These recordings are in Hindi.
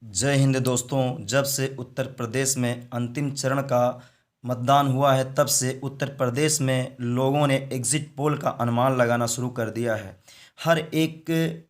जय हिंद दोस्तों। जब से उत्तर प्रदेश में अंतिम चरण का मतदान हुआ है, तब से उत्तर प्रदेश में लोगों ने एग्जिट पोल का अनुमान लगाना शुरू कर दिया है। हर एक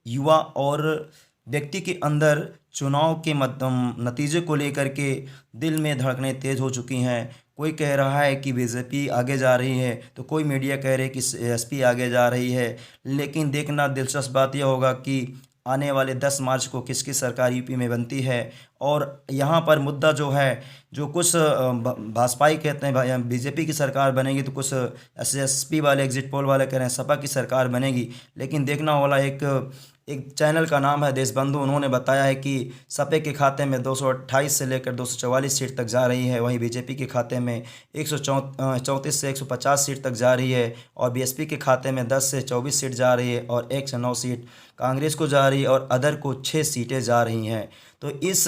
युवा और व्यक्ति के अंदर चुनाव के नतीजे को लेकर के दिल में धड़कनें तेज हो चुकी हैं। कोई कह रहा है कि बीजेपी आगे जा रही है, तो कोई मीडिया कह रहे हैं कि एसपी आगे जा रही है। लेकिन देखना दिलचस्प बात यह होगा कि आने वाले 10 मार्च को किसकी सरकार यूपी में बनती है। और यहाँ पर मुद्दा जो है, जो कुछ भाजपाई कहते हैं बीजेपी की सरकार बनेगी, तो कुछ एसएसपी वाले एग्जिट पोल वाले कह रहे हैं सपा की सरकार बनेगी। लेकिन देखना वाला एक एक चैनल का नाम है देशबंधु, उन्होंने बताया है कि सपे के खाते में 228 से लेकर 244 सीट तक जा रही है, वहीं बीजेपी के खाते में 134 से 150 सीट तक जा रही है, और बीएसपी के खाते में 10 से 24 सीट जा रही है, और 1 से 9 सीट कांग्रेस को जा रही है, और अदर को 6 सीटें जा रही हैं। तो इस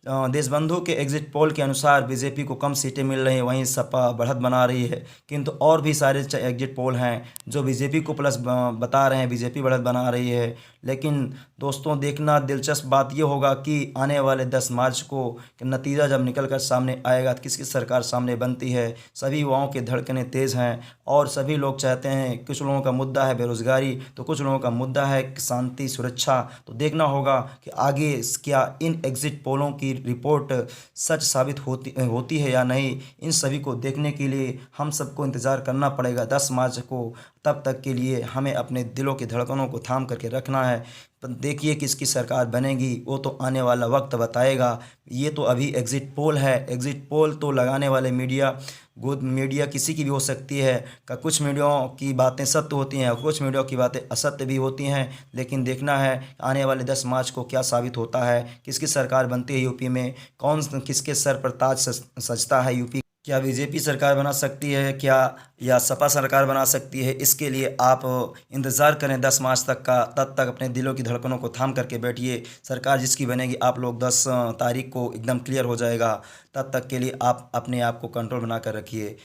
देशबंधु के एग्जिट पोल के अनुसार बीजेपी को कम सीटें मिल रही हैं, वहीं सपा बढ़त बना रही है। किंतु और भी सारे एग्जिट पोल हैं जो बीजेपी को प्लस बता रहे हैं, बीजेपी बढ़त बना रही है। लेकिन दोस्तों, देखना दिलचस्प बात यह होगा कि आने वाले 10 मार्च को नतीजा जब निकल कर सामने आएगा तो किसकी सरकार सामने बनती है। सभी युवाओं के धड़कनें तेज़ हैं और सभी लोग चाहते हैं, कुछ लोगों का मुद्दा है बेरोजगारी, तो कुछ लोगों का मुद्दा है शांति सुरक्षा। तो देखना होगा कि आगे क्या इन एग्जिट पोलों की रिपोर्ट सच साबित होती है या नहीं। इन सभी को देखने के लिए हम सबको इंतज़ार करना पड़ेगा 10 मार्च को। तब तक के लिए हमें अपने दिलों की धड़कनों को थाम करके रखना है। देखिए किसकी सरकार बनेगी, वो तो आने वाला वक्त बताएगा। ये तो अभी एग्जिट पोल है। एग्जिट पोल तो लगाने वाले मीडिया किसी की भी हो सकती है। कुछ मीडिया की बातें सत्य होती हैं और कुछ मीडिया की बातें असत्य भी होती हैं। लेकिन देखना है आने वाले 10 मार्च को क्या साबित होता है, किसकी सरकार बनती है यूपी में, कौन किसके सर पर ताज सजता है यूपी। क्या बीजेपी सरकार बना सकती है क्या, या सपा सरकार बना सकती है। इसके लिए आप इंतज़ार करें 10 मार्च तक का। तब तक अपने दिलों की धड़कनों को थाम करके बैठिए। सरकार जिसकी बनेगी, आप लोग 10 तारीख को एकदम क्लियर हो जाएगा। तब तक के लिए आप अपने आप को कंट्रोल बना कर रखिए।